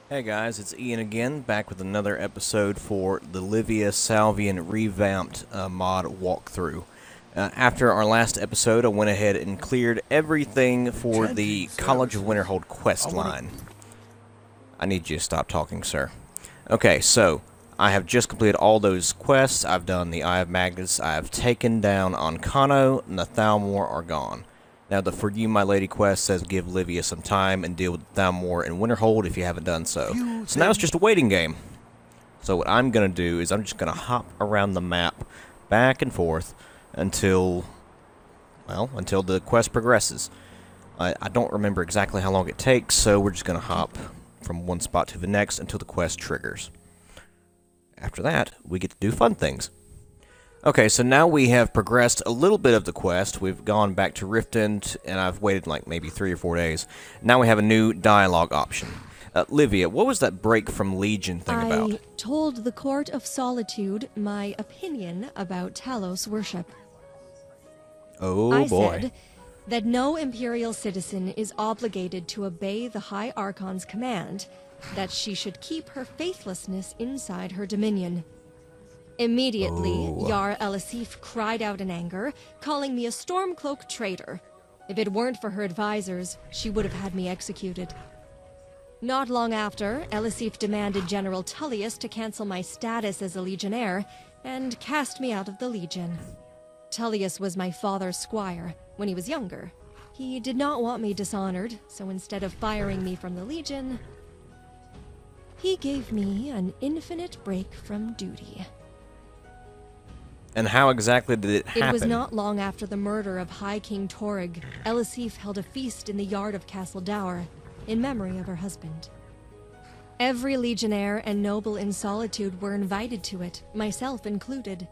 Hey guys, it's Ian again, back with another episode for the Livia Salvian Revamped mod walkthrough. After our last episode, I went ahead and cleared everything for the College of Winterhold quest line. I need you to stop talking, sir. Okay, so I have just completed all those quests. I've done the Eye of Magnus. I have taken down Ancano, and the Thalmor are gone. Now, the For You, My Lady quest says give Livia some time and deal with Thalmor and Winterhold if you haven't done so. So now it's just a waiting game. So what I'm going to do is I'm just going to hop around the map back and forth until the quest progresses. I don't remember exactly how long it takes, so we're just going to hop from one spot to the next until the quest triggers. After that, we get to do fun things. Okay, so now we have progressed a little bit of the quest. We've gone back to Riftend, and I've waited like maybe 3 or 4 days. Now we have a new dialogue option. Livia, what was that break from Legion thing about? I told the Court of Solitude my opinion about Talos worship. Oh boy. I said that no Imperial citizen is obligated to obey the High Archon's command, that she should keep her faithlessness inside her dominion. Immediately, Yar Elisif cried out in anger, calling me a Stormcloak traitor. If it weren't for her advisors, she would have had me executed. Not long after, Elisif demanded General Tullius to cancel my status as a Legionnaire and cast me out of the Legion. Tullius was my father's squire when he was younger. He did not want me dishonored, so instead of firing me from the Legion, he gave me an infinite break from duty. And how exactly did it happen? It was not long after the murder of High King Torrig. Elisif held a feast in the yard of Castle Dower, in memory of her husband. Every legionnaire and noble in Solitude were invited to it, myself included.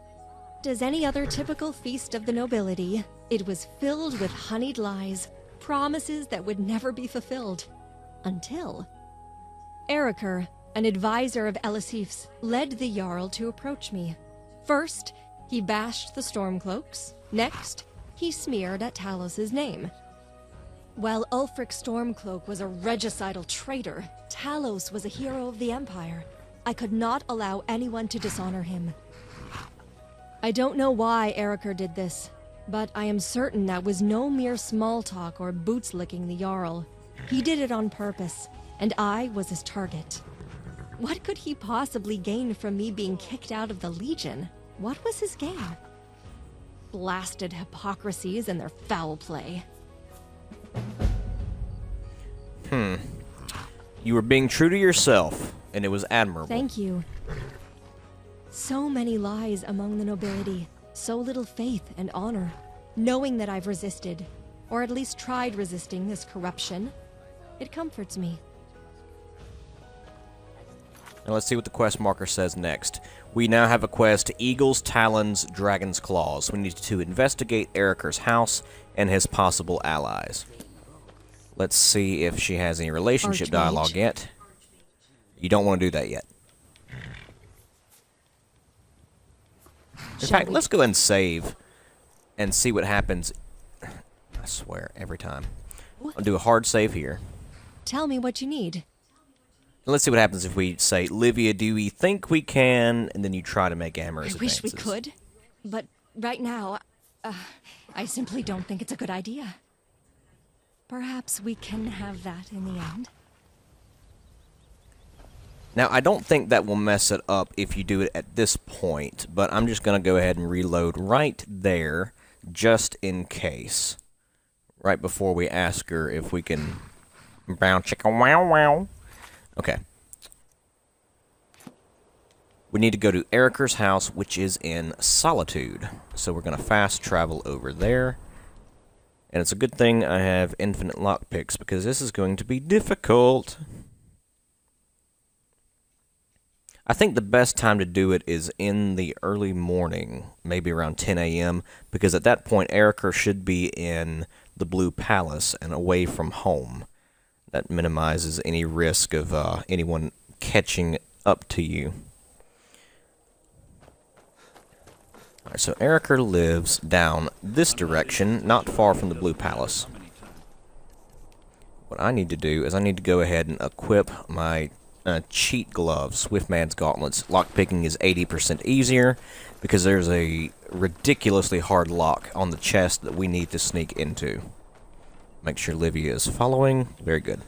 As any other typical feast of the nobility, it was filled with honeyed lies, promises that would never be fulfilled. Until Eriker, an advisor of Elisif's, led the Jarl to approach me. First, he bashed the Stormcloaks. Next, he smeared at Talos' name. While Ulfric Stormcloak was a regicidal traitor, Talos was a hero of the Empire. I could not allow anyone to dishonor him. I don't know why Eriker did this, but I am certain that was no mere small talk or boots-licking the Jarl. He did it on purpose, and I was his target. What could he possibly gain from me being kicked out of the Legion? What was his game? Blasted hypocrisies and their foul play. You were being true to yourself, and it was admirable. Thank you. So many lies among the nobility, so little faith and honor. Knowing that I've resisted, or at least tried resisting this corruption, it comforts me. Now let's see what the quest marker says next. We now have a quest, Eagle's Talons, Dragon's Claws. We need to investigate Eriker's house and his possible allies. Let's see if she has any relationship dialogue yet. You don't want to do that yet. In fact, let's go ahead and save and see what happens. I swear, every time. I'll do a hard save here. Tell me what you need. Let's see what happens if we say, Livia, do we think we can? And then you try to make amorous advances. I wish we could, but right now, I simply don't think it's a good idea. Perhaps we can have that in the end. Now, I don't think that will mess it up if you do it at this point, but I'm just going to go ahead and reload right there, just in case. Right before we ask her if we can... Brown chicken, wow, wow. Okay. We need to go to Eriker's house, which is in Solitude. So we're going to fast travel over there. And it's a good thing I have infinite lockpicks, because this is going to be difficult. I think the best time to do it is in the early morning, maybe around 10 a.m., because at that point Eriker should be in the Blue Palace and away from home. That minimizes any risk of anyone catching up to you. Alright, so Eriker lives down this direction, not far from the Blue Palace. What I need to do is I need to go ahead and equip my cheat gloves, Swiftman's gauntlets. Lockpicking is 80% easier because there's a ridiculously hard lock on the chest that we need to sneak into. Make sure Livia is following. Very good.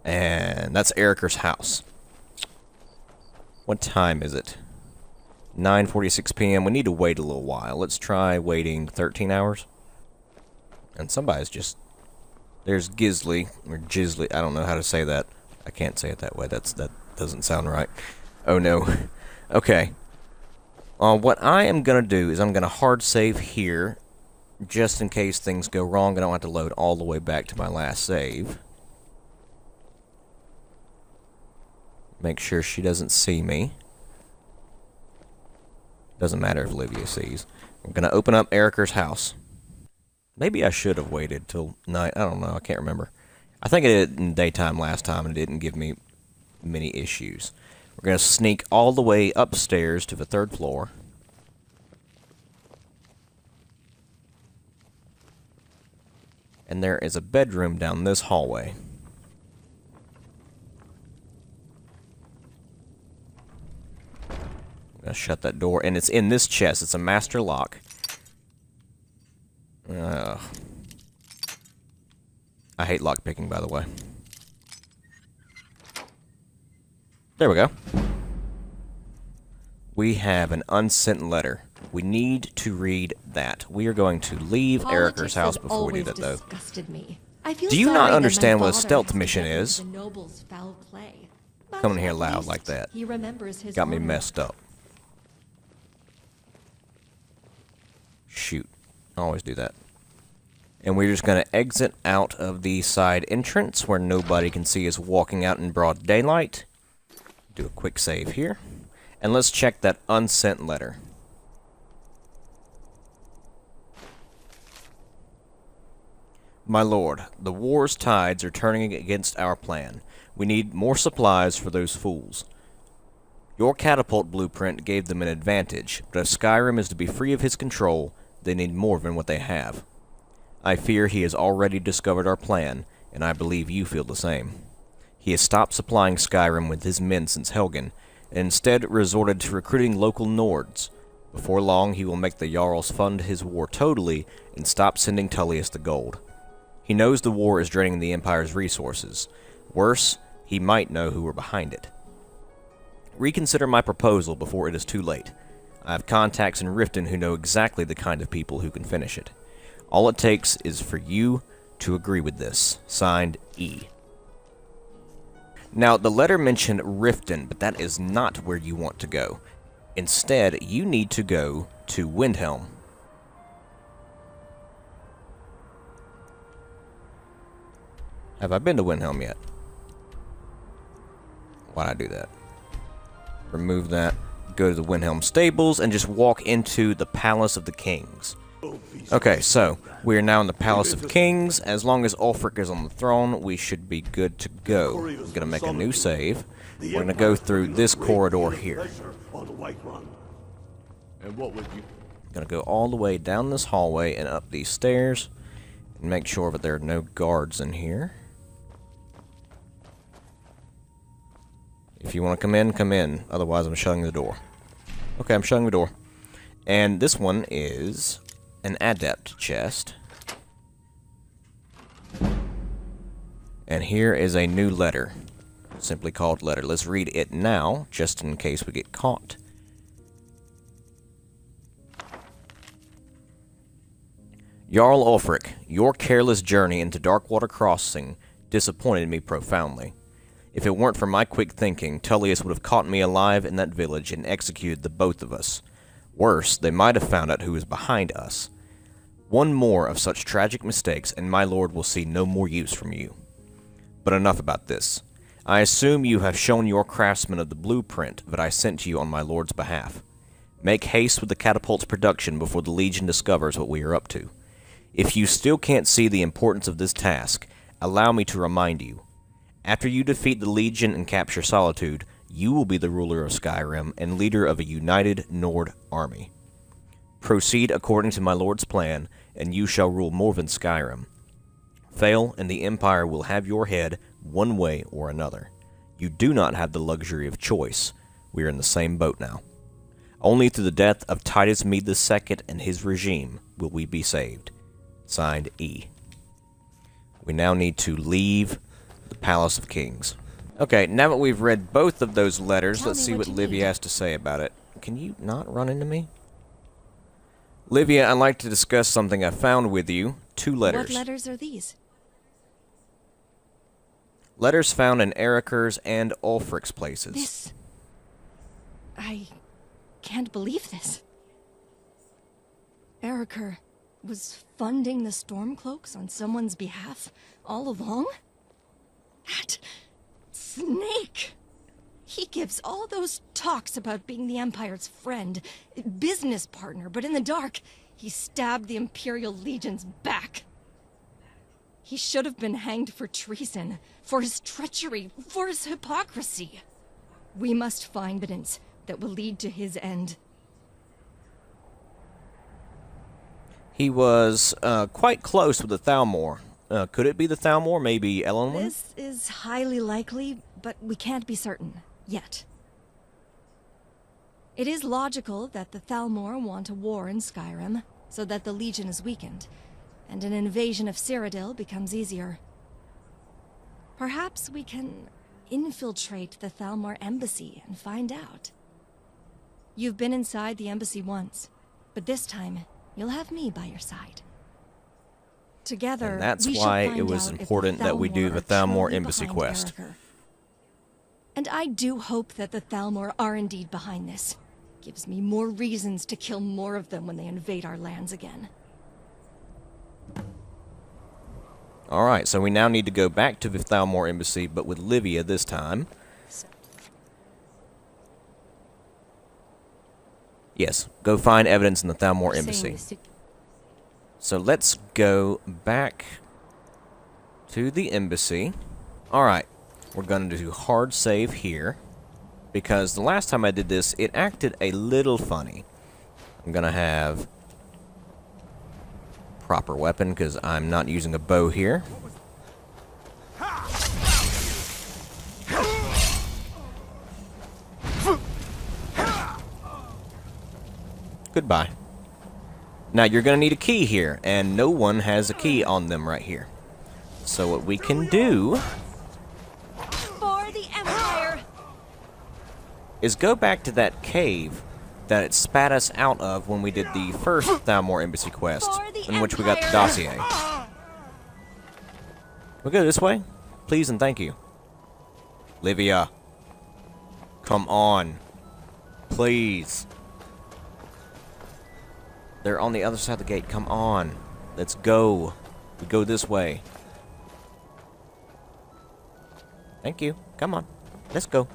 And that's Eriker's house. What time is it? 9:46 p.m. We need to wait a little while. Let's try waiting 13 hours. And somebody's just... There's Gisley, or Gisley, I don't know how to say that. I can't say it that way. That doesn't sound right. Oh no. Okay. What I am going to do is I'm going to hard save here, just in case things go wrong. I don't have to load all the way back to my last save. Make sure she doesn't see me. Doesn't matter if Livia sees. I'm going to open up Eriker's house. Maybe I should have waited till night. I don't know. I can't remember. I think I did it in daytime last time, and it didn't give me many issues. We're going to sneak all the way upstairs to the 3rd floor. And there is a bedroom down this hallway. I'm going to shut that door, and it's in this chest. It's a master lock. I hate lockpicking, by the way. There we go. We have an unsent letter. We need to read that. We are going to leave Eriker's house before we do that, though. Do you not understand what a stealth mission is? Coming here loud like that. Got me messed up. Shoot. I always do that. And we're just going to exit out of the side entrance where nobody can see us walking out in broad daylight. Do a quick save here. And let's check that unsent letter. My lord, the war's tides are turning against our plan. We need more supplies for those fools. Your catapult blueprint gave them an advantage, but if Skyrim is to be free of his control, they need more than what they have. I fear he has already discovered our plan, and I believe you feel the same. He has stopped supplying Skyrim with his men since Helgen, and instead resorted to recruiting local Nords. Before long, he will make the Jarls fund his war totally and stop sending Tullius the gold. He knows the war is draining the Empire's resources. Worse, he might know who are behind it. Reconsider my proposal before it is too late. I have contacts in Riften who know exactly the kind of people who can finish it. All it takes is for you to agree with this. Signed, E. Now, the letter mentioned Riften, but that is not where you want to go. Instead, you need to go to Windhelm. Have I been to Windhelm yet? Why'd I do that? Remove that. Go to the Windhelm stables and just walk into the Palace of the Kings. Okay, so we are now in the Palace of Kings. As long as Ulfric is on the throne, we should be good to go. I'm going to make a new save. We're going to go through this corridor here. Going to go all the way down this hallway and up these stairs and make sure that there are no guards in here. If you want to come in, come in. Otherwise, I'm shutting the door. Okay, I'm shutting the door. And this one is an adept chest. And here is a new letter. Simply called letter. Let's read it now, just in case we get caught. Jarl Ulfric, your careless journey into Darkwater Crossing disappointed me profoundly. If it weren't for my quick thinking, Tullius would have caught me alive in that village and executed the both of us. Worse, they might have found out who was behind us. One more of such tragic mistakes, and my lord will see no more use from you. But enough about this. I assume you have shown your craftsman of the blueprint that I sent to you on my lord's behalf. Make haste with the catapult's production before the Legion discovers what we are up to. If you still can't see the importance of this task, allow me to remind you. After you defeat the Legion and capture Solitude, You will be the ruler of Skyrim and leader of a united Nord army. Proceed according to my lord's plan, and you shall rule Morven Skyrim. Fail, and the Empire will have your head one way or another. You do not have the luxury of choice. We are in the same boat now. Only through the death of Titus Mede II and his regime will we be saved. Signed, E. We now need to leave the Palace of Kings. Okay, now that we've read both of those letters, let's see what Livia has to say about it. Can you not run into me? Livia, I'd like to discuss something I found with you. 2 letters. What letters are these? Letters found in Eriker's and Ulfric's places. This... I can't believe this. Eriker was funding the Stormcloaks on someone's behalf all along? That snake! He gives all those talks about being the Empire's friend, business partner, but in the dark, he stabbed the Imperial Legion's back. He should have been hanged for treason, for his treachery, for his hypocrisy. We must find evidence that will lead to his end. He was quite close with the Thalmor. Could it be the Thalmor? Maybe Elenwen? This is highly likely, but we can't be certain. Yet. It is logical that the Thalmor want a war in Skyrim, so that the Legion is weakened, and an invasion of Cyrodiil becomes easier. Perhaps we can infiltrate the Thalmor embassy and find out. You've been inside the embassy once, but this time, you'll have me by your side. Together, and that's we why shall find it was out if important that we do the Thalmor are Thalmor truly embassy behind quest. Eriker. And I do hope that the Thalmor are indeed behind this. Gives me more reasons to kill more of them when they invade our lands again. Alright, so we now need to go back to the Thalmor embassy, but with Livia this time. Yes, go find evidence in the Thalmor embassy. So let's go back to the embassy. Alright, we're going to do hard save here, because the last time I did this, it acted a little funny. I'm going to have proper weapon, because I'm not using a bow here. Goodbye. Now you're going to need a key here, and no one has a key on them right here. So what we can do For the Empire! is go back to that cave that it spat us out of when we did the first Thalmor embassy quest, in which we got the dossier. We'll go this way. Please and thank you. Livia. Come on. Please. They're on the other side of the gate. Come on. Let's go. We go this way. Thank you. Come on. Let's go.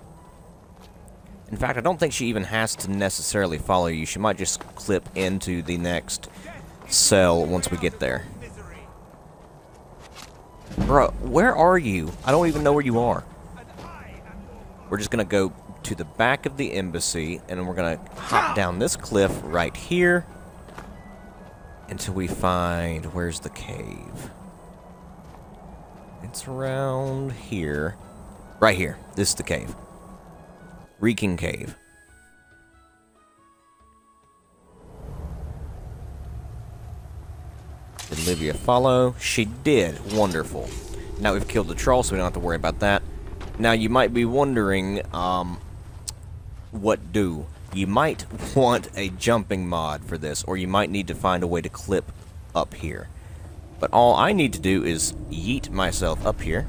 In fact, I don't think she even has to necessarily follow you. She might just clip into the next cell once we get there. Bro, where are you? I don't even know where you are. We're just going to go to the back of the embassy, and we're going to hop down this cliff right here until we find... Where's the cave? It's around here. Right here. This is the cave. Reeking Cave. Did Livia follow? She did. Wonderful. Now we've killed the troll, so we don't have to worry about that. Now you might be wondering, what do? You might want a jumping mod for this, or you might need to find a way to clip up here. But all I need to do is yeet myself up here.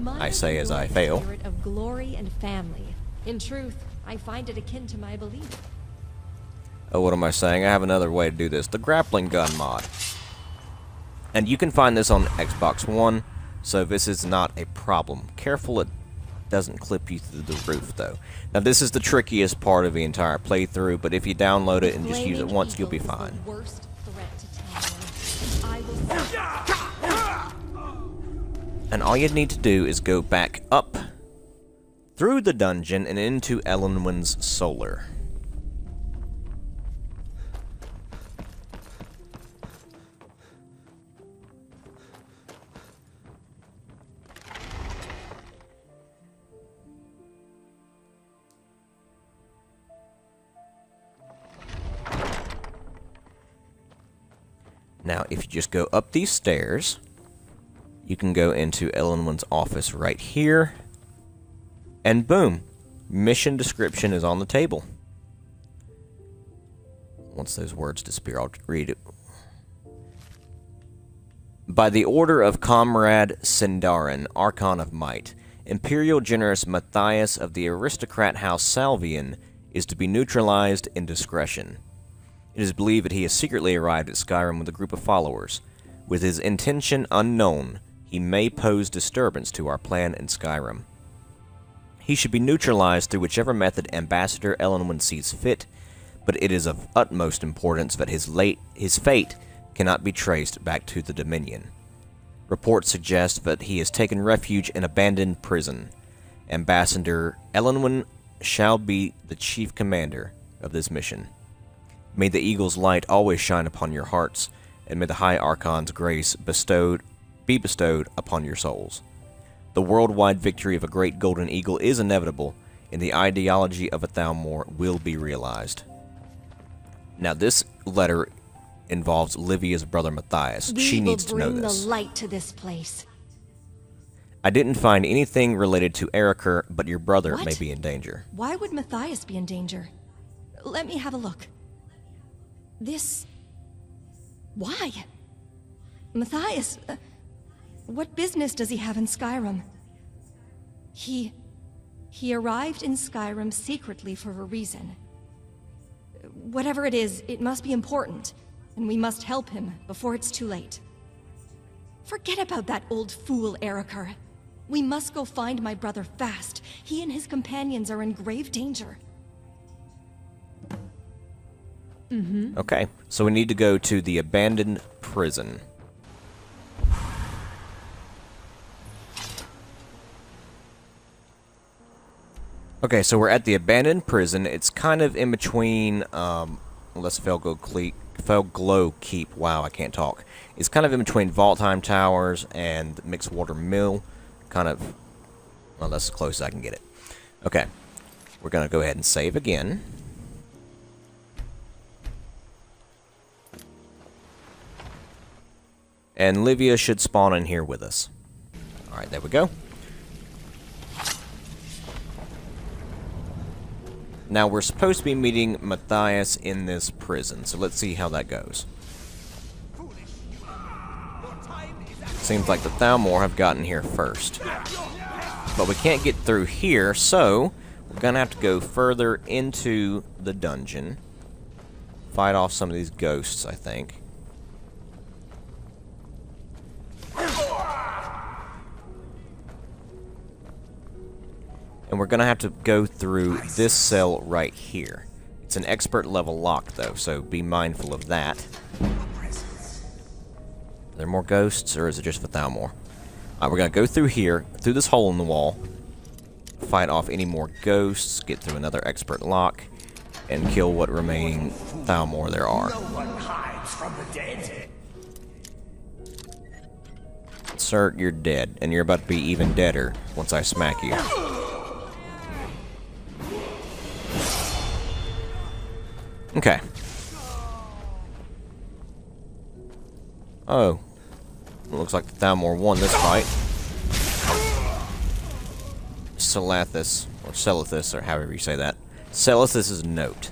I say as I fail. Spirit of glory and family. In truth, I find it akin to my belief. Oh, what am I saying? I have another way to do this. The grappling gun mod. And you can find this on Xbox One, so this is not a problem. Careful it doesn't clip you through the roof, though. Now, this is the trickiest part of the entire playthrough, but if you download it and just use it once, you'll be fine. And all you need to do is go back up through the dungeon and into Elenwen's solar. Now, if you just go up these stairs, you can go into Elenwen's office right here. And boom, mission description is on the table. Once those words disappear, I'll read it. By the order of Comrade Sindarin, Archon of Might, Imperial Generous Matthias of the aristocrat house Salvian is to be neutralized in discretion. It is believed that he has secretly arrived at Skyrim with a group of followers. With his intention unknown, he may pose disturbance to our plan in Skyrim. He should be neutralized through whichever method Ambassador Elenwen sees fit, but it is of utmost importance that his fate cannot be traced back to the Dominion. Reports suggest that he has taken refuge in an abandoned prison. Ambassador Elenwen shall be the chief commander of this mission. May the Eagle's light always shine upon your hearts, and may the High Archon's grace be bestowed upon your souls. The worldwide victory of a great golden eagle is inevitable, and the ideology of a Thalmor will be realized. Now, this letter involves Livia's brother Matthias. She needs to know this. We will bring the light to this place. I didn't find anything related to Eriker, but your brother What? may be in danger. Why would Matthias be in danger? Let me have a look. Why? Matthias, what business does he have in Skyrim? He arrived in Skyrim secretly for a reason. Whatever it is, it must be important, and we must help him before it's too late. Forget about that old fool, Eriker. We must go find my brother fast. He and his companions are in grave danger. Okay, so we need to go to the abandoned prison. Okay, so we're at the abandoned prison. It's kind of in between, let's Felglow Keep. Wow, I can't talk. It's kind of in between Valtheim Towers and Mixwater Mill. Kind of, well, that's as close as I can get it. Okay, we're going to go ahead and save again. And Livia should spawn in here with us. Alright, there we go. Now, we're supposed to be meeting Matthias in this prison, so let's see how that goes. Seems like the Thalmor have gotten here first. But we can't get through here, so we're gonna have to go further into the dungeon. Fight off some of these ghosts, I think. And we're going to have to go through this cell right here. It's an expert level lock, though, so be mindful of that. Are there more ghosts, or is it just for Thalmor? Alright, we're going to go through here, through this hole in the wall, fight off any more ghosts, get through another expert lock, and kill what remaining Thalmor there are. No one hides from the dead. Sir, you're dead, and you're about to be even deader once I smack you. Okay. Oh. Looks like the Thalmor won this fight. Salathis, or Selithis, or however you say that. Selithis' note.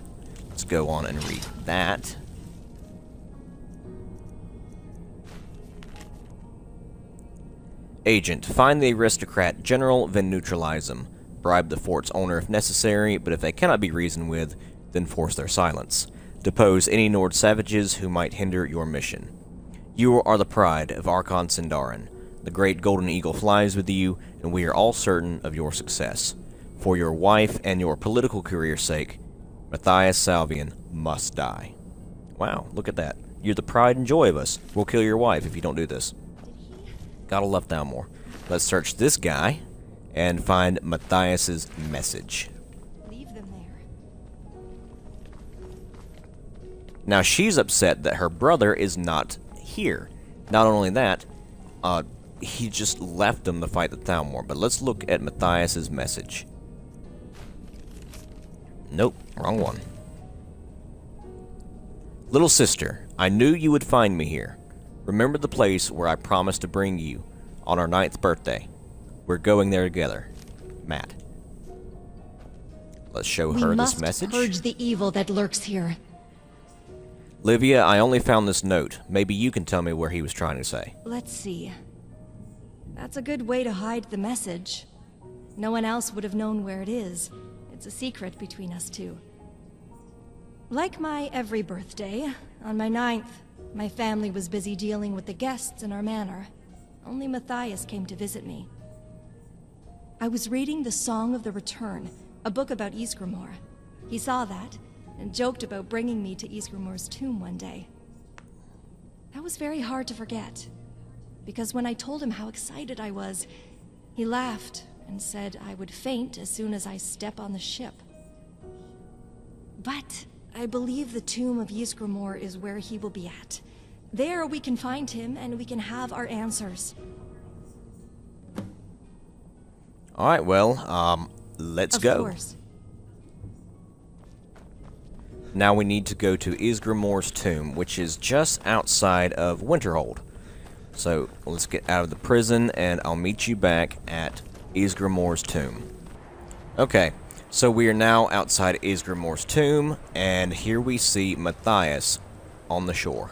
Let's go on and read that. Agent, find the aristocrat general, then neutralize him. Bribe the fort's owner if necessary, but if they cannot be reasoned with, then force their silence. Depose any Nord savages who might hinder your mission. You are the pride of Archon Sindarin. The great golden eagle flies with you, and we are all certain of your success. For your wife and your political career's sake, Matthias Salvian must die. Wow, look at that. You're the pride and joy of us. We'll kill your wife if you don't do this. Gotta love Thalmor. Let's search this guy, and find Matthias's message. Leave them there. Now she's upset that her brother is not here. Not only that, he just left them to fight the Thalmor. But let's look at Matthias's message. Nope, wrong one. Little sister, I knew you would find me here. Remember the place where I promised to bring you on our 9th birthday. We're going there together. Matt. Let's show her this message. We must purge the evil that lurks here. Livia, I only found this note. Maybe you can tell me where he was trying to say. Let's see. That's a good way to hide the message. No one else would have known where it is. It's a secret between us two. Like my every birthday, on my 9th, my family was busy dealing with the guests in our manor. Only Matthias came to visit me. I was reading The Song of the Return, a book about Ysgramor. He saw that, and joked about bringing me to Ysgramor's tomb one day. That was very hard to forget, because when I told him how excited I was, he laughed and said I would faint as soon as I step on the ship. But I believe the tomb of Ysgramor is where he will be at. There we can find him and we can have our answers. Alright, well, let's go. Of course. Now we need to go to Ysgramor's tomb, which is just outside of Winterhold. So let's get out of the prison and I'll meet you back at Ysgramor's tomb. Okay, so we are now outside Ysgramor's tomb, and here we see Matthias on the shore.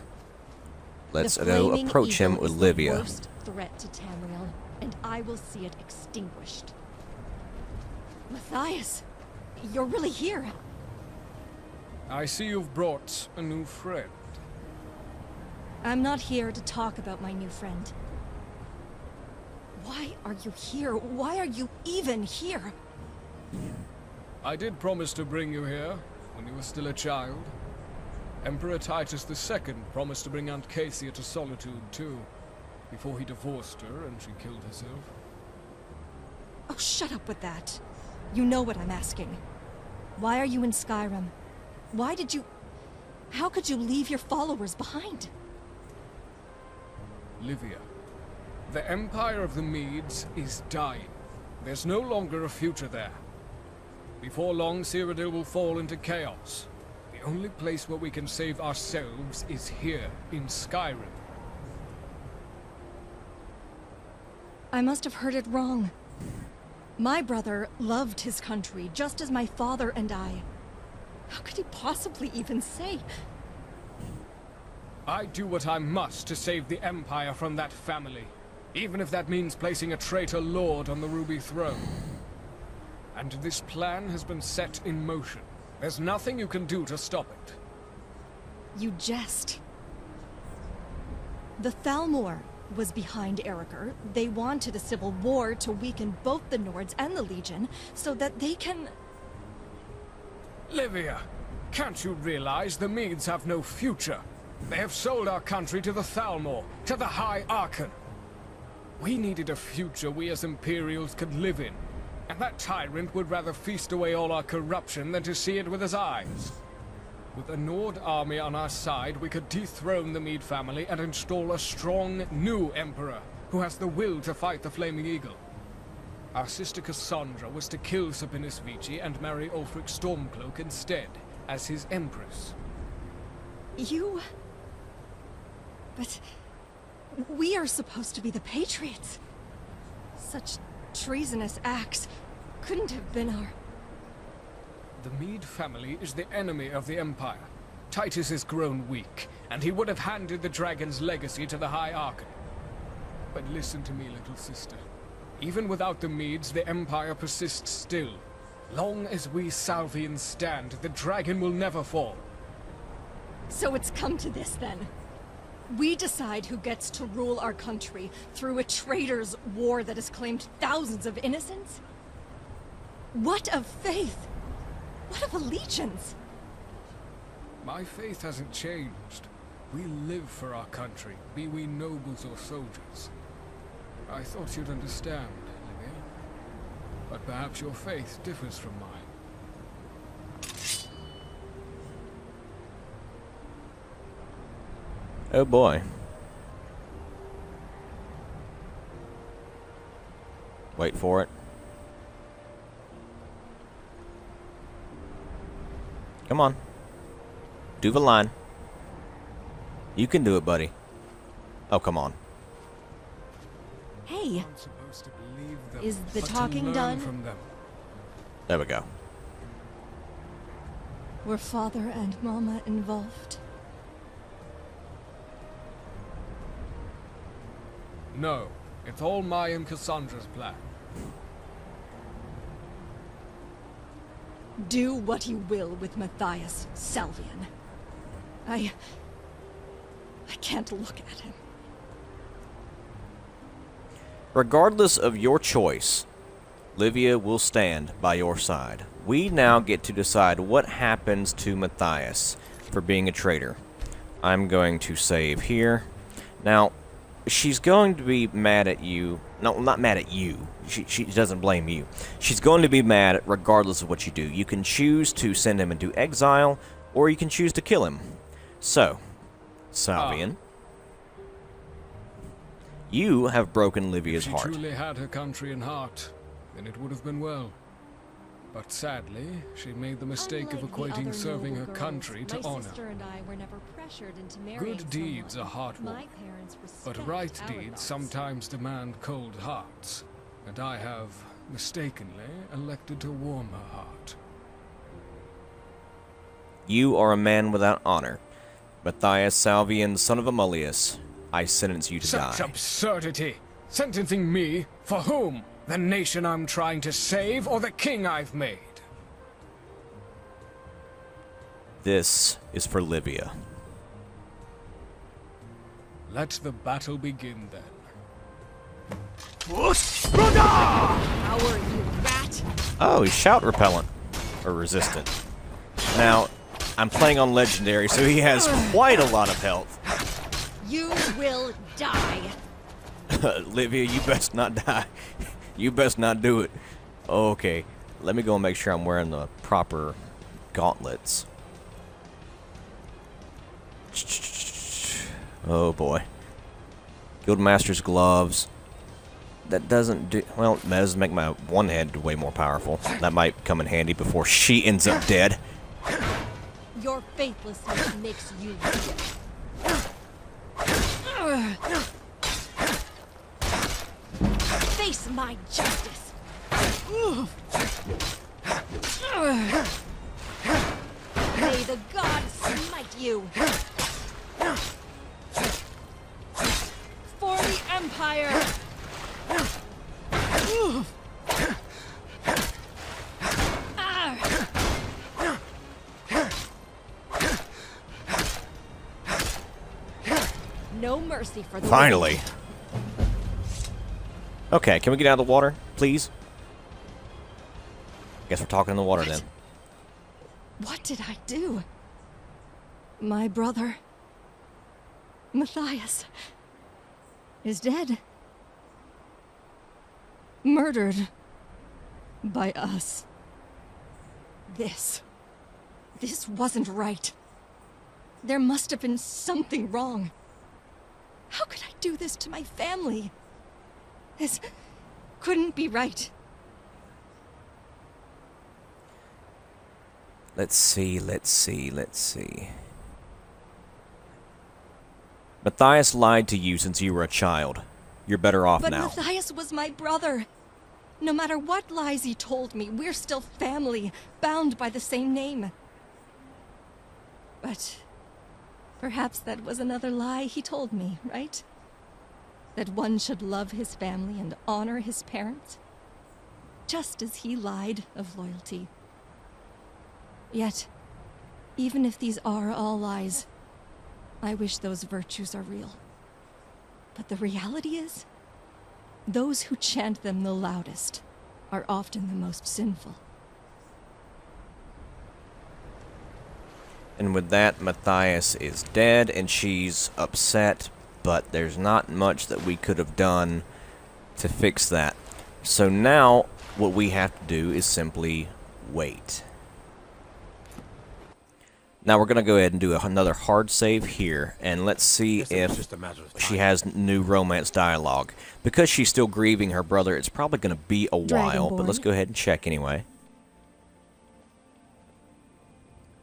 Let's go approach him with Livia. The worst threat to Tamriel, and I will see it extinguished. Matthias, you're really here. I see you've brought a new friend. I'm not here to talk about my new friend. Why are you here? Why are you even here? I did promise to bring you here when you were still a child. Emperor Titus II promised to bring Aunt Casia to Solitude too, before he divorced her and she killed herself. Oh, shut up with that. You know what I'm asking. Why are you in Skyrim? Why did you... How could you leave your followers behind? Livia, the Empire of the Medes is dying. There's no longer a future there. Before long, Cyrodiil will fall into chaos. The only place where we can save ourselves is here, in Skyrim. I must have heard it wrong. My brother loved his country, just as my father and I. How could he possibly even say... I do what I must to save the Empire from that family, even if that means placing a traitor lord on the Ruby Throne. And this plan has been set in motion. There's nothing you can do to stop it. You jest. The Thalmor was behind Eriker. They wanted a civil war to weaken both the Nords and the Legion, so that they can... Livia, can't you realize the Medes have no future? They have sold our country to the Thalmor, to the High Archon. We needed a future we as Imperials could live in, and that tyrant would rather feast away all our corruption than to see it with his eyes. With a Nord army on our side, we could dethrone the Mede family and install a strong, new emperor who has the will to fight the Flaming Eagle. Our sister Cassandra was to kill Serpenus Vici and marry Ulfric Stormcloak instead, as his empress. You... But... we are supposed to be the Patriots. Such treasonous acts couldn't have been our... The Mede family is the enemy of the Empire. Titus has grown weak, and he would have handed the dragon's legacy to the High Archon. But listen to me, little sister. Even without the Medes, the Empire persists still. Long as we Salvians stand, the dragon will never fall. So it's come to this, then. We decide who gets to rule our country through a traitor's war that has claimed thousands of innocents? What of faith? What of allegiance? My faith hasn't changed. We live for our country, be we nobles or soldiers. I thought you'd understand, Livia. but perhaps your faith differs from mine. Oh boy. Wait for it. Come on. Do the line. You can do it, buddy. Oh, come on. Hey, I'm supposed to believe them, is the but to talking learn done? from them. There we go. were Father and Mama involved? No, it's all my and Cassandra's plan. Do what you will with Matthias Salvian. I can't look at him. Regardless of your choice, Livia will stand by your side. We now get to decide what happens to Matthias for being a traitor. I'm going to save here. Now, she's going to be mad at you. No, not mad at you. She doesn't blame you. She's going to be mad regardless of what you do. You can choose to send him into exile, or you can choose to kill him. So, Salvian, you have broken Livia's If heart. she truly had her country in heart, then it would have been well. But sadly, she made the mistake of equating serving her country to honor. My sister and I were never pressured into marrying Good deeds someone. are heartwarming, My parents respect but right our deeds laws. sometimes demand cold hearts, and I have, mistakenly, elected to warm her heart. You are a man without honor. Matthias Salvian, son of Amulius, I sentence you to Such die. absurdity! Sentencing me? For whom? The nation I'm trying to save, or the king I've made? This is for Livia. Let the battle begin then. How are you, rat? Oh, he's shout repellent. Or resistant. Now, I'm playing on legendary, so he has quite a lot of health. You will die. Livia, you best not die. You best not do it. Okay, let me go and make sure I'm wearing the proper gauntlets. Oh boy. Guildmaster's gloves. That doesn't do... Well, that doesn't make my one hand way more powerful. That might come in handy before she ends up dead. Your faithlessness makes you weak. Face my justice. May the gods smite you. For the Empire. No mercy for the Finally. Okay, can we get out of the water, please? Guess we're talking in the water then. What did I do? My brother, Matthias, is dead. Murdered by us. This wasn't right. There must have been something wrong. How could I do this to my family? This couldn't be right. Let's see. Matthias lied to you since you were a child. You're better off But now. Matthias was my brother. No matter what lies he told me, we're still family, bound by the same name. But perhaps that was another lie he told me, right? That one should love his family and honor his parents, just as he lied of loyalty. Yet, even if these are all lies, I wish those virtues are real. But the reality is, those who chant them the loudest are often the most sinful. And with that, Matthias is dead, and she's upset, but there's not much that we could have done to fix that. So now, what we have to do is simply wait. Now we're going to go ahead and do another hard save here, and let's see if she has new romance dialogue. Because she's still grieving her brother, it's probably going to be a while, but let's go ahead and check anyway.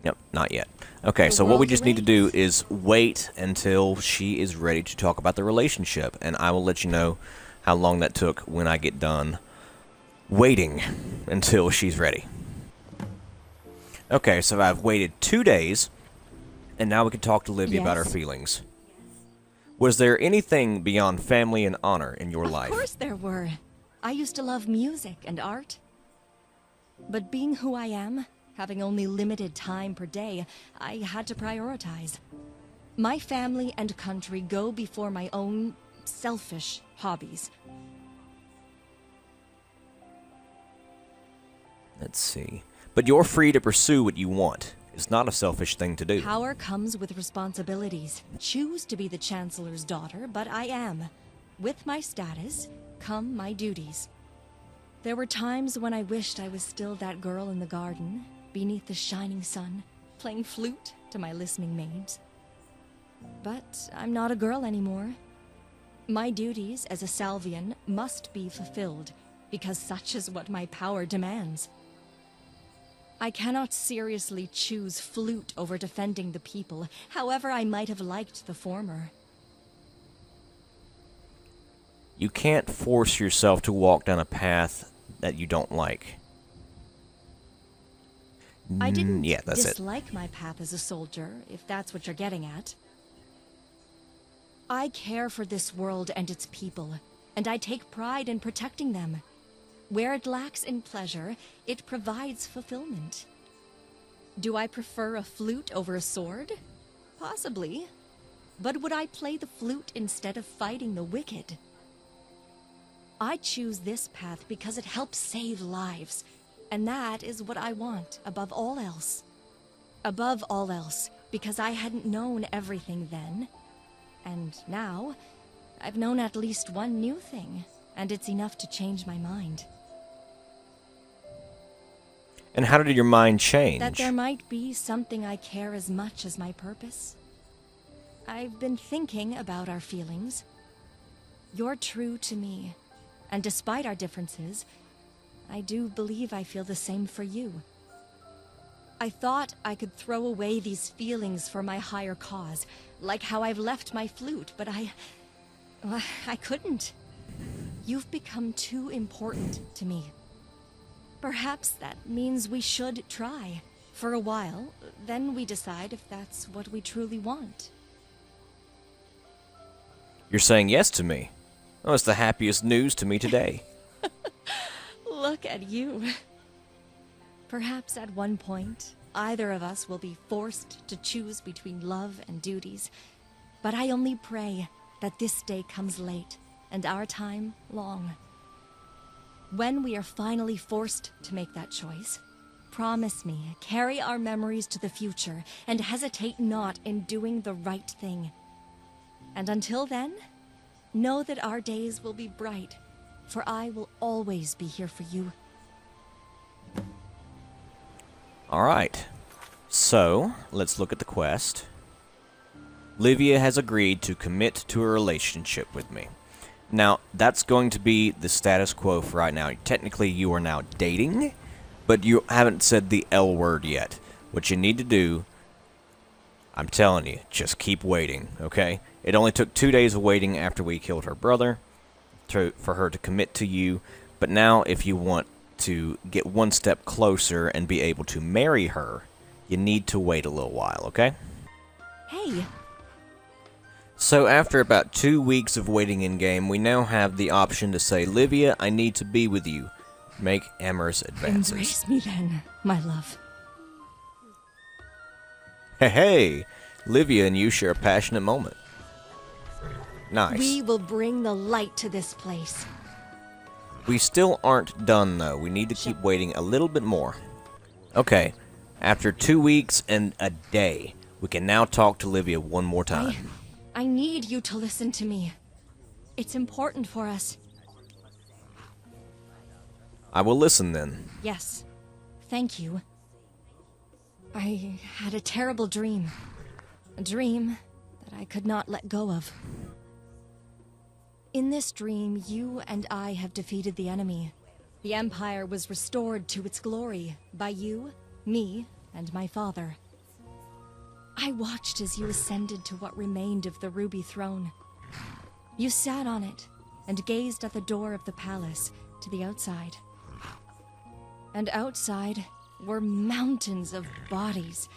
Yep, not yet. Okay, so what we just need to do is wait until she is ready to talk about the relationship, and I will let you know how long that took when I get done waiting until she's ready. Okay, so I've waited 2 days, and now we can talk to Livia about her feelings. Was there anything beyond family and honor in your life? Of course there were. I used to love music and art. But being who I am, having only limited time per day, I had to prioritize. My family and country go before my own selfish hobbies. Let's see. But you're free to pursue what you want. It's not a selfish thing to do. Power comes with responsibilities. Choose to be the Chancellor's daughter, but I am. With my status, come my duties. There were times when I wished I was still that girl in the garden, beneath the shining sun, playing flute to my listening maids. But I'm not a girl anymore. My duties as a Salvian must be fulfilled, because such is what my power demands. I cannot seriously choose flute over defending the people, however I might have liked the former. You can't force yourself to walk down a path that you don't like. I didn't that's dislike my path as a soldier, if that's what you're getting at. I care for this world and its people, and I take pride in protecting them. Where it lacks in pleasure, it provides fulfillment. Do I prefer a flute over a sword? Possibly. But would I play the flute instead of fighting the wicked? I choose this path because it helps save lives, and that is what I want above all else. Above all else, because I hadn't known everything then, and now I've known at least one new thing, and it's enough to change my mind. And how did your mind change? That there might be something I care as much as my purpose. I've been thinking about our feelings. You're true to me, and despite our differences, I do believe I feel the same for you. I thought I could throw away these feelings for my higher cause, like how I've left my flute, but I couldn't. You've become too important to me. Perhaps that means we should try. For a while, then we decide if that's what we truly want. You're saying yes to me. Oh, it's the happiest news to me today. Look at you. Perhaps at one point, either of us will be forced to choose between love and duties. But I only pray that this day comes late, and our time long. When we are finally forced to make that choice, promise me, carry our memories to the future, and hesitate not in doing the right thing. And until then, know that our days will be bright, for I will always be here for you. Alright, so let's look at the quest. Livia has agreed to commit to a relationship with me. Now, that's going to be the status quo for right now. Technically, you are now dating, but you haven't said the L word yet. What you need to do, I'm telling you, just keep waiting, okay? It only took 2 days of waiting after we killed her brother for her to commit to you. But now, if you want to get one step closer and be able to marry her, you need to wait a little while, okay? Hey. So after about 2 weeks of waiting in-game, we now have the option to say, Livia, I need to be with you. Make amorous advances. Embrace me then, my love. Hey, Livia and you share a passionate moment. Nice. We will bring the light to this place. We still aren't done, though. We need to keep waiting a little bit more. Okay, after 2 weeks and a day, we can now talk to Livia one more time. I need you to listen to me. It's important for us. I will listen then. Yes. Thank you. I had a terrible dream. A dream that I could not let go of. In this dream, you and I have defeated the enemy. The Empire was restored to its glory by you, me, and my father. I watched as you ascended to what remained of the Ruby Throne. You sat on it and gazed at the door of the palace to the outside. And outside were mountains of bodies,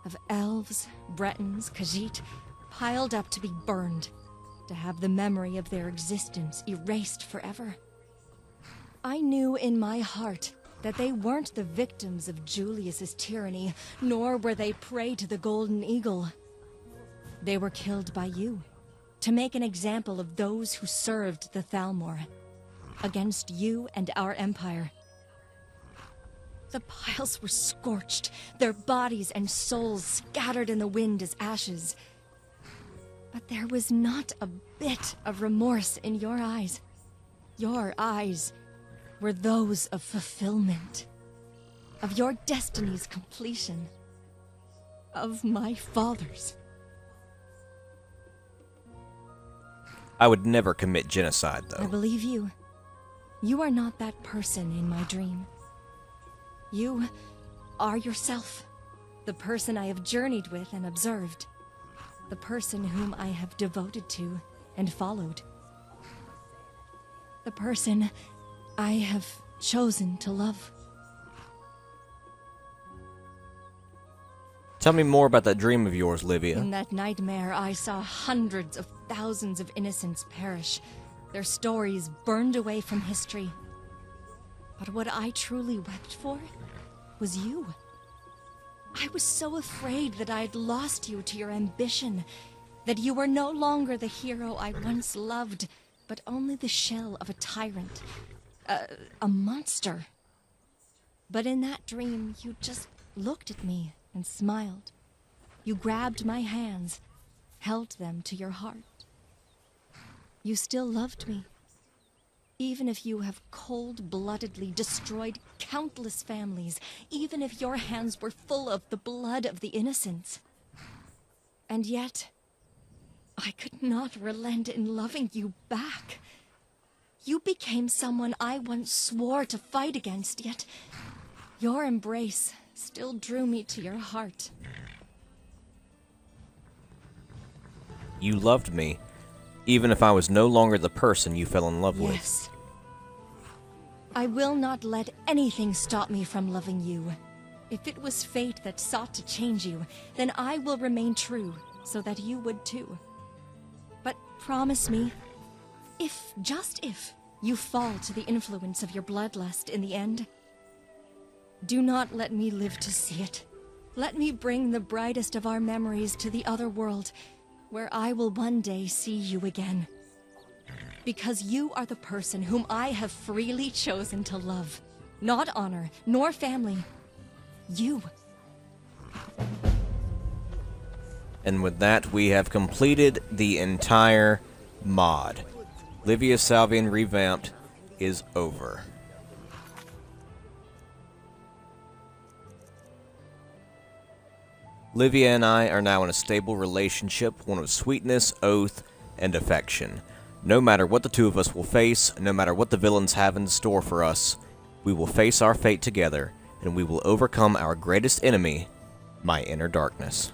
of elves, Bretons, Khajiit, piled up to be burned, to have the memory of their existence erased forever. I knew in my heart that they weren't the victims of Julius's tyranny, nor were they prey to the Golden Eagle. They were killed by you, to make an example of those who served the Thalmor, against you and our empire. The piles were scorched, their bodies and souls scattered in the wind as ashes. But there was not a bit of remorse in your eyes. Your eyes were those of fulfillment, of your destiny's completion, of my father's. I would never commit genocide, though. I believe you. You are not that person in my dream. You are yourself, the person I have journeyed with and observed, the person whom I have devoted to and followed, the person I have chosen to love. Tell me more about that dream of yours, Livia. In that nightmare, I saw hundreds of thousands of innocents perish, their stories burned away from history. But what I truly wept for was you. I was so afraid that I had lost you to your ambition, that you were no longer the hero I once loved, but only the shell of a tyrant, a monster. But in that dream, you just looked at me and smiled. You grabbed my hands, held them to your heart. You still loved me, even if you have cold-bloodedly destroyed countless families, even if your hands were full of the blood of the innocents. And yet, I could not relent in loving you back. You became someone I once swore to fight against, yet your embrace still drew me to your heart. You loved me, even if I was no longer the person you fell in love with. Yes. I will not let anything stop me from loving you. If it was fate that sought to change you, then I will remain true, so that you would too. But promise me, if, just if, you fall to the influence of your bloodlust in the end, do not let me live to see it. Let me bring the brightest of our memories to the other world, where I will one day see you again. Because you are the person whom I have freely chosen to love. Not honor, nor family. You. And with that, we have completed the entire mod. Livia Salvian Revamped is over. Livia and I are now in a stable relationship, one of sweetness, oath, and affection. No matter what the two of us will face, no matter what the villains have in store for us, we will face our fate together, and we will overcome our greatest enemy, my inner darkness.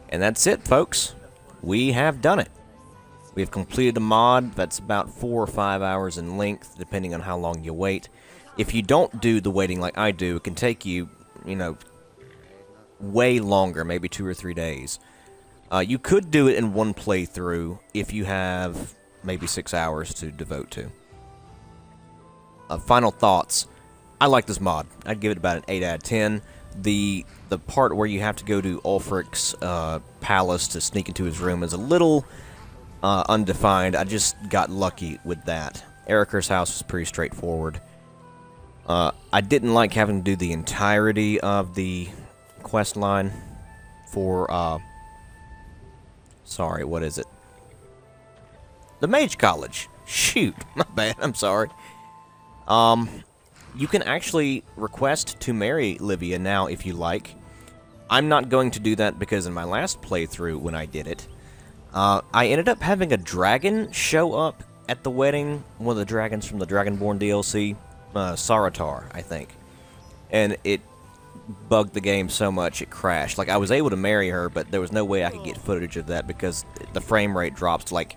And that's it, folks. We have done it. We have completed a mod that's about 4 or 5 hours in length, depending on how long you wait. If you don't do the waiting like I do, it can take you, way longer, maybe 2 or 3 days. You could do it in one playthrough if you have maybe 6 hours to devote to. Final thoughts. I like this mod. I'd give it about an 8 out of 10. The part where you have to go to Ulfric's palace to sneak into his room is a little undefined. I just got lucky with that. Eriker's house was pretty straightforward. I didn't like having to do the entirety of the quest line for, sorry, what is it? The Mage College. Shoot, my bad, I'm sorry. You can actually request to marry Livia now if you like. I'm not going to do that because in my last playthrough when I did it, I ended up having a dragon show up at the wedding, one of the dragons from the Dragonborn DLC, Saratar, I think. And it bugged the game so much it crashed. Like, I was able to marry her, but there was no way I could get footage of that because the frame rate drops to, like,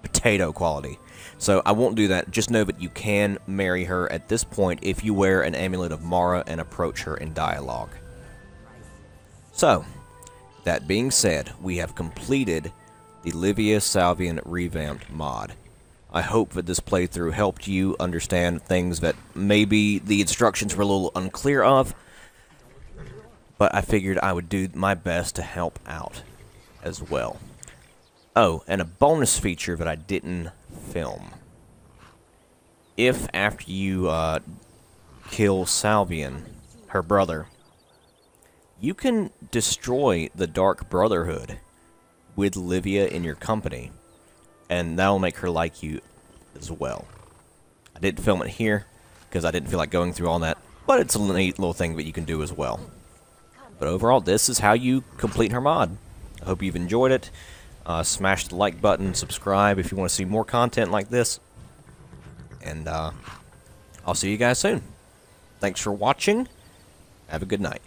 potato quality. So I won't do that. Just know that you can marry her at this point if you wear an Amulet of Mara and approach her in dialogue. So, that being said, we have completed the Livia Salvian Revamped mod. I hope that this playthrough helped you understand things that maybe the instructions were a little unclear of, but I figured I would do my best to help out as well. Oh, and a bonus feature that I didn't film. If after you kill Salvian, her brother, you can destroy the Dark Brotherhood with Livia in your company, and that'll make her like you as well. I didn't film it here because I didn't feel like going through all that, but it's a neat little thing that you can do as well. But overall, this is how you complete her mod. I hope you've enjoyed it. Smash the like button, subscribe if you want to see more content like this, and I'll see you guys soon. Thanks for watching. Have a good night.